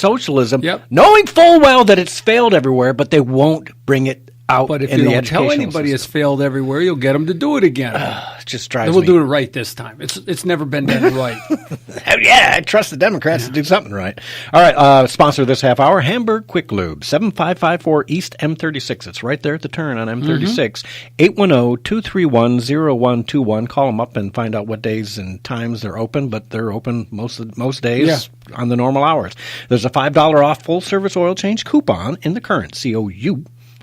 socialism, knowing full well that it's failed everywhere, but they won't bring it out. But if in you the don't tell anybody system. it's failed everywhere, you'll get them to do it again. It just drives We'll me. do it right this time. It's never been done right. Yeah, I trust the Democrats to do something right. All right, sponsor this half hour, Hamburg Quick Lube, 7554 East M36. It's right there at the turn on M36. 810-231-0121. Call them up and find out what days and times they're open, but they're open most days on the normal hours. There's a $5 off full-service oil change coupon in the current,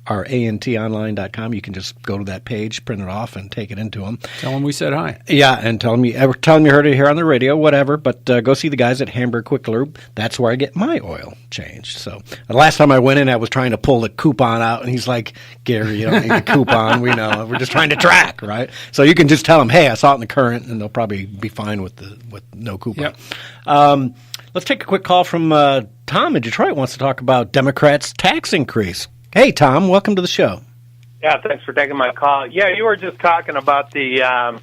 COURANTonline.com. You can just go to that page, print it off, and take it into them. Tell them we said hi. Yeah, and tell them you heard it here on the radio, whatever. But go see the guys at Hamburg Quick Lube. That's where I get my oil changed. So the last time I went in, I was trying to pull the coupon out, and he's like, "Gary, you don't need the coupon. We know. We're just trying to track, right?" So you can just tell them, "Hey, I saw it in the current," and they'll probably be fine with no coupon. Yep. Let's take a quick call from Tom in Detroit. Wants to talk about Democrats' tax increase. Hey, Tom, welcome to the show. Yeah, thanks for taking my call. Yeah, you were just talking about the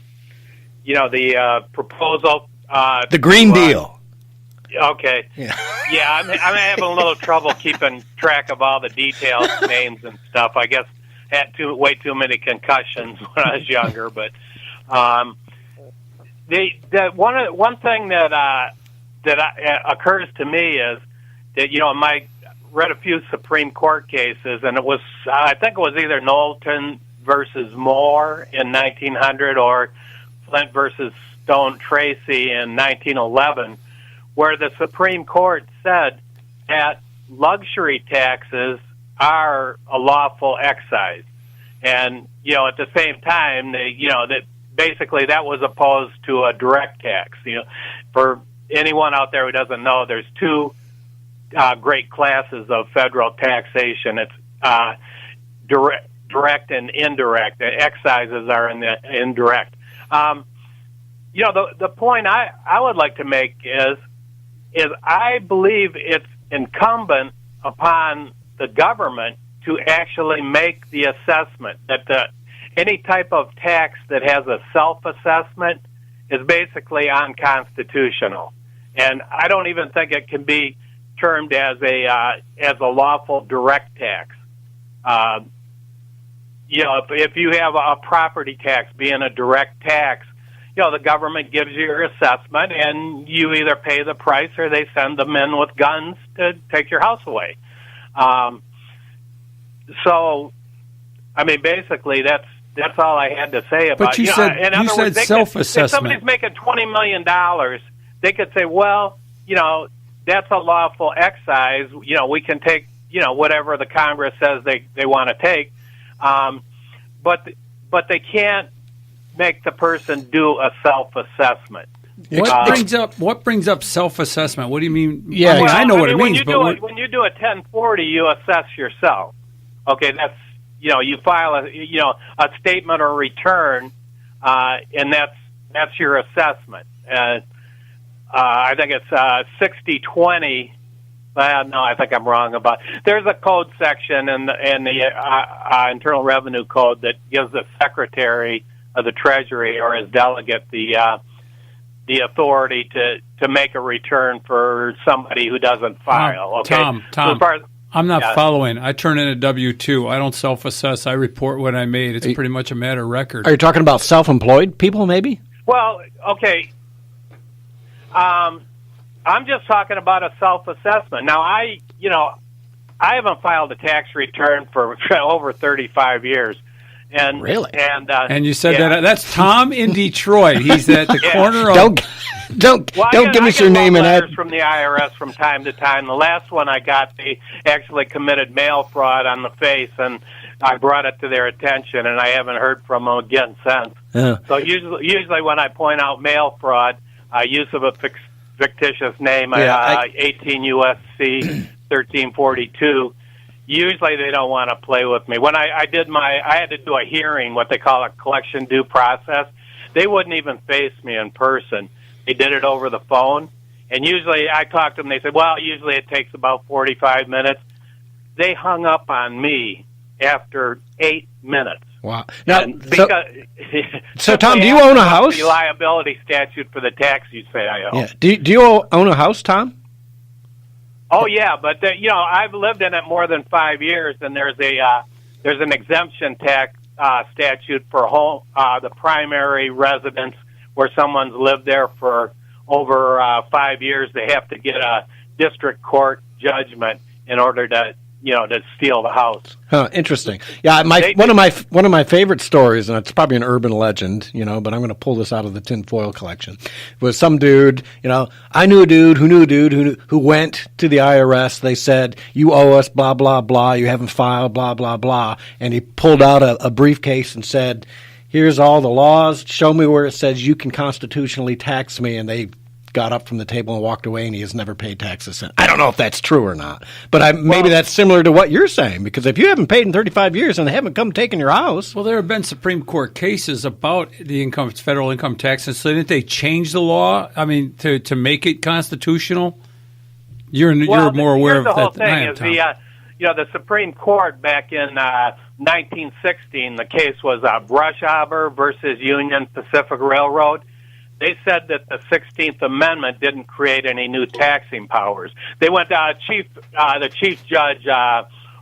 proposal. The Green Deal. Okay. Yeah, I'm having a little trouble keeping track of all the details, names, and stuff. I guess I had way too many concussions when I was younger. But one thing that occurs to me is that I read a few Supreme Court cases, and I think it was either Knowlton versus Moore in 1900 or Flint versus Stone Tracy in 1911, where the Supreme Court said that luxury taxes are a lawful excise, and at the same time, that basically that was opposed to a direct tax. For anyone out there who doesn't know, there's two great classes of federal taxation. It's direct and indirect. The excises are in the indirect. The point I would like to make is I believe it's incumbent upon the government to actually make the assessment that any type of tax that has a self-assessment is basically unconstitutional, and I don't even think it can be termed as a lawful direct tax. If you have a property tax being a direct tax, the government gives you your assessment, and you either pay the price or they send them in with guns to take your house away. Basically, that's all I had to say about. But you said self-assessment. If somebody's making $20 million, they could say, well, that's a lawful excise. We can take, whatever the Congress says they want to take. But they can't make the person do a self-assessment. What brings up self-assessment? What do you mean? Yeah, I know what it means. When you do a 1040, you assess yourself. Okay, that's, you file a statement or return, and that's your assessment. I think it's 60/20. No, I think I'm wrong about. There's a code section in the Internal Revenue Code that gives the Secretary of the Treasury or his delegate the authority to make a return for somebody who doesn't file. Okay, Tom, I'm not following. I turn in a W-2. I don't self-assess. I report what I made. It's pretty much a matter of record. Are you talking about self-employed people, maybe? Well, okay. I'm just talking about a self-assessment. Now, I haven't filed a tax return for over 35 years. And really? And you said that's Tom in Detroit. He's at the corner of. Don't give us your name and letters from the IRS from time to time. The last one I got, they actually committed mail fraud on the face, and I brought it to their attention, and I haven't heard from them again since. Yeah. So usually when I point out mail fraud, use of a fictitious name, 18 U.S.C. 1342. Usually they don't want to play with me. When I had to do a hearing, what they call a collection due process. They wouldn't even face me in person. They did it over the phone. And usually I talked to them. They said, well, usually it takes about 45 minutes. They hung up on me after 8 minutes. Wow. Now, so Tom, do you own a house? The liability statute for the tax you say I owe. Yeah. Do you own a house, Tom? Oh yeah, but I've lived in it more than 5 years, and there's an exemption tax statute for the primary residence where someone's lived there for over 5 years. They have to get a district court judgment in order to steal the house. Interesting. Yeah, one of my favorite stories, and it's probably an urban legend, but I'm going to pull this out of the tinfoil collection. Was some dude, I knew a dude who went to the IRS. They said, "You owe us blah blah blah. You haven't filed blah blah blah," and he pulled out a briefcase and said, "Here's all the laws. Show me where it says you can constitutionally tax me." And they got up from the table and walked away, and he has never paid taxes since. I don't know if that's true or not, but maybe that's similar to what you're saying, because if you haven't paid in 35 years and they haven't come taking your house. Well, there have been Supreme Court cases about the federal income tax, and so didn't they change the law? I mean, to make it constitutional? You're more aware of that than I am, Tom. The Supreme Court back in 1916, the case was Brushhaber versus Union Pacific Railroad. They said that the 16th Amendment didn't create any new taxing powers. They went the Chief Judge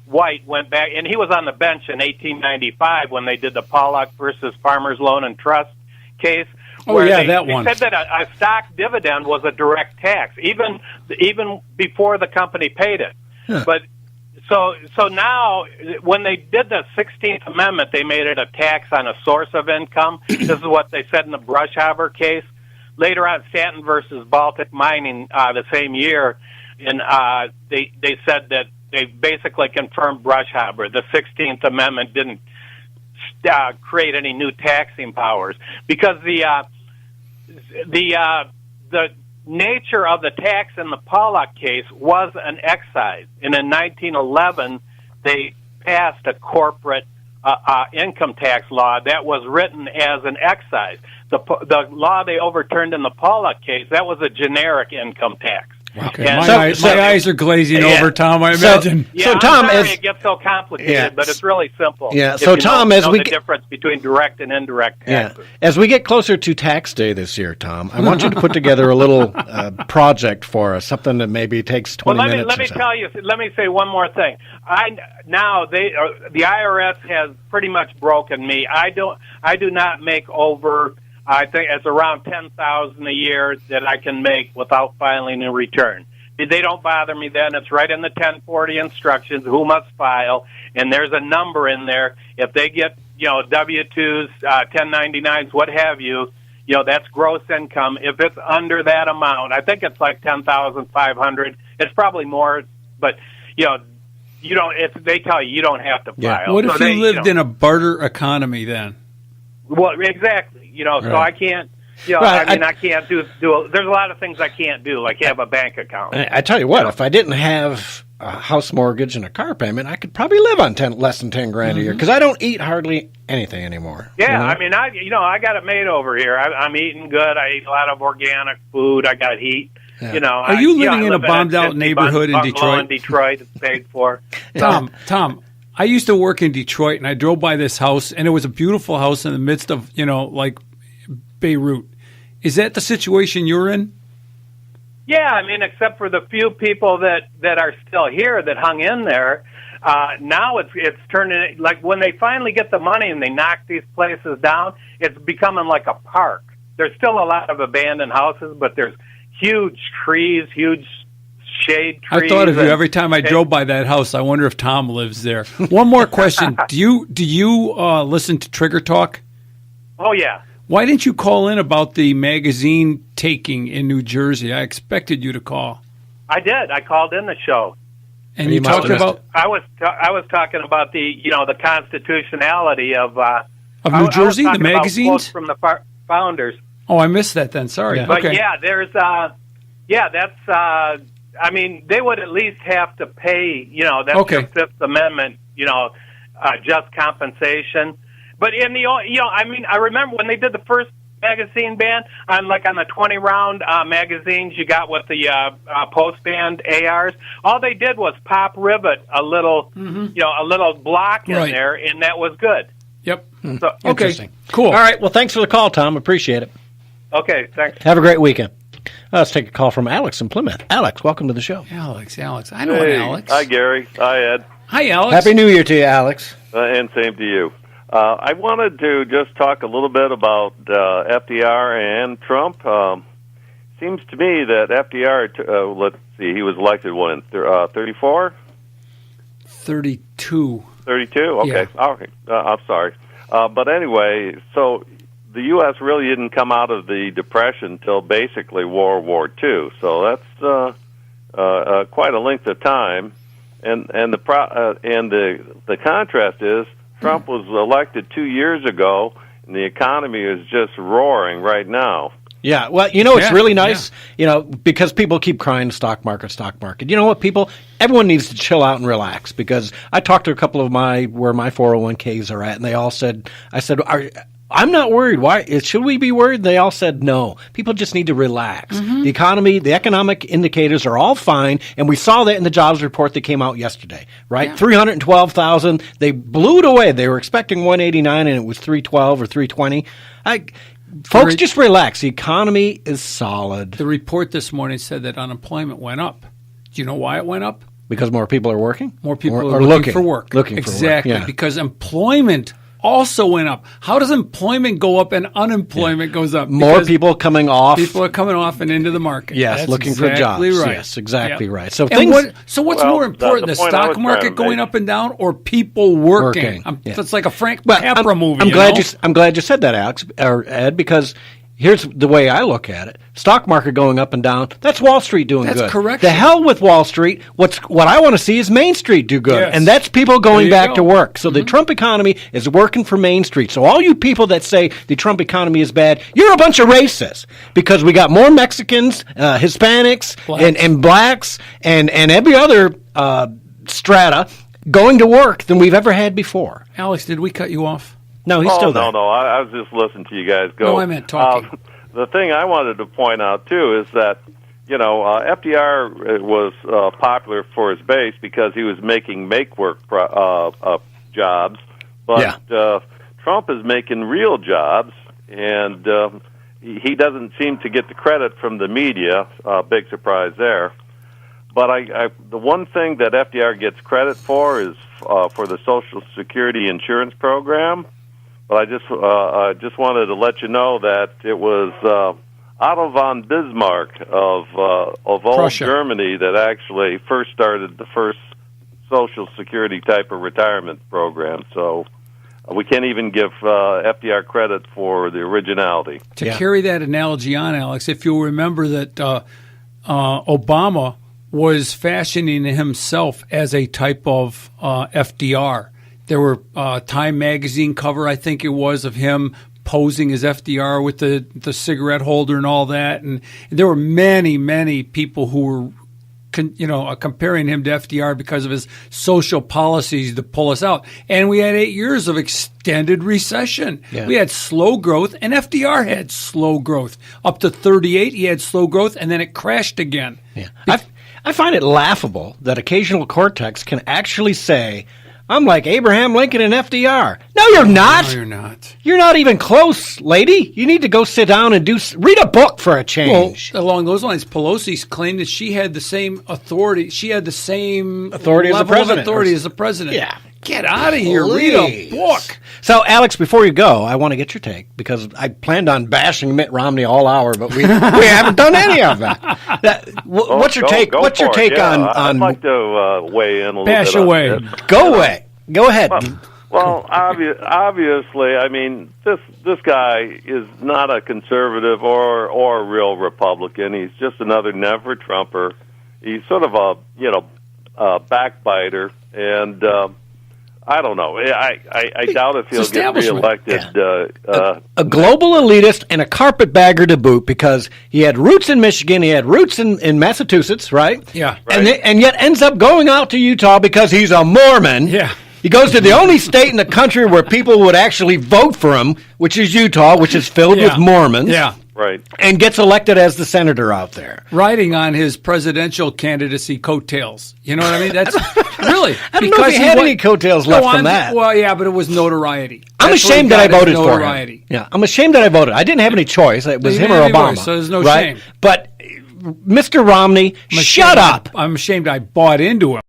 White went back, and he was on the bench in 1895 when they did the Pollock versus Farmers Loan and Trust case. Oh yeah, that one. They said that a stock dividend was a direct tax, even before the company paid it. Huh. But so now, when they did the 16th Amendment, they made it a tax on a source of income. This is what they said in the Brushhaber case. Later on, Stanton versus Baltic Mining, the same year, and they said that they basically confirmed Brushhaber. The 16th Amendment didn't create any new taxing powers, because the nature of the tax in the Pollock case was an excise. And in 1911, they passed a corporate income tax law that was written as an excise. The law they overturned in the Pollock case, that was a generic income tax. Okay. My eyes are glazing over, Tom, I imagine. Tom, it gets so complicated, but it's really simple. Yeah. So, Tom, as we the difference between direct and indirect taxes. As we get closer to tax day this year, Tom, I want you to put together a little project for us, something that maybe takes 20 minutes. Let me say one more thing. The IRS has pretty much broken me. I do not make over, I think it's around $10,000 a year that I can make without filing a return. They don't bother me then. It's right in the 1040 instructions, who must file, and there's a number in there. If they get, W-2s, 1099s, what have you, that's gross income. If it's under that amount, I think it's like $10,500. It's probably more, but, they tell you don't have to file. What if you lived in a barter economy then? Well, exactly. So I can't, I can't do, there's a lot of things I can't do, like have a bank account. I tell you what, if I didn't have a house mortgage and a car payment, I could probably live on less than $10,000 a year, because I don't eat hardly anything anymore. Yeah, I got it made over here. I'm eating good. I eat a lot of organic food. I got heat. Yeah. Are you living in a bombed-out neighborhood in Detroit? In Detroit, it's paid for. Tom, I used to work in Detroit, and I drove by this house, and it was a beautiful house in the midst of, like Beirut. Is that the situation you're in? Yeah, except for the few people that are still here that hung in there. Now it's turning, like when they finally get the money and they knock these places down, it's becoming like a park. There's still a lot of abandoned houses, but there's huge trees, huge shade trees. I thought of you every time I drove by that house. I wonder if Tom lives there. One more question. Do you listen to Trigger Talk? Oh, yeah. Why didn't you call in about the magazine taking in New Jersey? I expected you to call. I did. I called in the show. And you talked about? I was talking about the constitutionality of New Jersey, the magazines? Quotes from the founders. Oh, I missed that then. Sorry. Yeah. But okay. there's that's they would at least have to pay, that's the Fifth Amendment, just compensation. But in the, I remember when they did the first magazine ban on the 20-round magazines you got with the post-band ARs, all they did was pop rivet a little, a little block in there, and that was good. Yep. So, interesting. Cool. All right. Well, thanks for the call, Tom. Appreciate it. Okay. Thanks. Have a great weekend. Let's take a call from Alex in Plymouth. Alex, welcome to the show. Alex. I know an Alex. Hi, Gary. Hi, Ed. Hi, Alex. Happy New Year to you, Alex. And same to you. I wanted to just talk a little bit about FDR and Trump. Seems to me that FDR, let's see, he was elected when, 34? 32. 32? Okay. Yeah. Okay. I'm sorry. But anyway, so the U.S. really didn't come out of the Depression until basically World War II. So that's quite a length of time. And the contrast is Trump was elected 2 years ago, and the economy is just roaring right now. Yeah, well, it's really nice, because people keep crying stock market. You know what, everyone needs to chill out and relax, because I talked to a couple of where my 401ks are at, and they all said, I'm not worried. Why? Should we be worried? They all said no. People just need to relax. Mm-hmm. The economy, the economic indicators are all fine, and we saw that in the jobs report that came out yesterday, right? Yeah. 312,000. They blew it away. They were expecting 189, and it was 312 or 320. Folks, just relax. The economy is solid. The report this morning said that unemployment went up. Do you know why it went up? Because more people are working? More people are looking for work. Exactly. Yeah. Because employment also went up. How does employment go up and unemployment goes up? More people coming off. People are coming off and into the market. Yes, that's looking for jobs. Right. Yes, exactly right. So what's more important, the stock market going up and down or people working? It's like a Frank Capra movie. I'm glad you said that, Alex or Ed, because here's the way I look at it. Stock market going up and down, that's Wall Street doing good. That's correct. The hell with Wall Street. What I want to see is Main Street do good. Yes. And that's people going back to work. So the Trump economy is working for Main Street. So all you people that say the Trump economy is bad, you're a bunch of racists, because we got more Mexicans, Hispanics, and blacks, and every other strata going to work than we've ever had before. Alex, did we cut you off? No, he's still there. No. I was just listening to you guys go. No, I meant talking. The thing I wanted to point out, too, is that, FDR was popular for his base because he was making make-work jobs. But Trump is making real jobs, and he doesn't seem to get the credit from the media. Big surprise there. But the one thing that FDR gets credit for is for the Social Security insurance program. But I just wanted to let you know that it was Otto von Bismarck of old Prussia. Germany that actually first started the first Social Security type of retirement program. So we can't even give FDR credit for the originality. To carry that analogy on, Alex, if you'll remember that Obama was fashioning himself as a type of FDR. There were Time magazine cover, I think it was, of him posing as FDR with the cigarette holder and all that. And there were many, many people who were, comparing him to FDR because of his social policies to pull us out. And we had 8 years of extended recession. Yeah. We had slow growth, and FDR had slow growth. Up to 38, he had slow growth, and then it crashed again. Yeah. I find it laughable that occasional cortex can actually say, I'm like Abraham Lincoln and FDR. No, you're not. No, you're not. You're not even close, lady. You need to go sit down and read a book for a change. Well, along those lines, Pelosi claimed that she had the same authority. She had the same authority level as the president. Of authority as the president. Yeah. Get out of here. Read a book. So, Alex, before you go, I want to get your take, because I planned on bashing Mitt Romney all hour, but we haven't done any of that. What's your take? What's your take on? I'd like to weigh in a little bash bit. Away. Go away. Go ahead. Well, obviously, I mean, this guy is not a conservative or a real Republican. He's just another never Trumper. He's sort of a backbiter, and I don't know. I doubt if he'll get reelected. Yeah. A global elitist and a carpetbagger to boot, because he had roots in Michigan, he had roots in Massachusetts, right? Yeah. Right. And yet ends up going out to Utah because he's a Mormon. Yeah. He goes to the only state in the country where people would actually vote for him, which is Utah, which is filled with Mormons. Yeah. Right. And gets elected as the senator out there. Riding on his presidential candidacy coattails. You know what I mean? That's really. I don't know if he had any coattails left from that. Well, yeah, but it was notoriety. I'm ashamed that I voted for him. Yeah, I'm ashamed that I voted. I didn't have any choice. It was him or Obama. Voice, so there's no shame. But Mr. Romney, shut up. I'm ashamed I bought into him.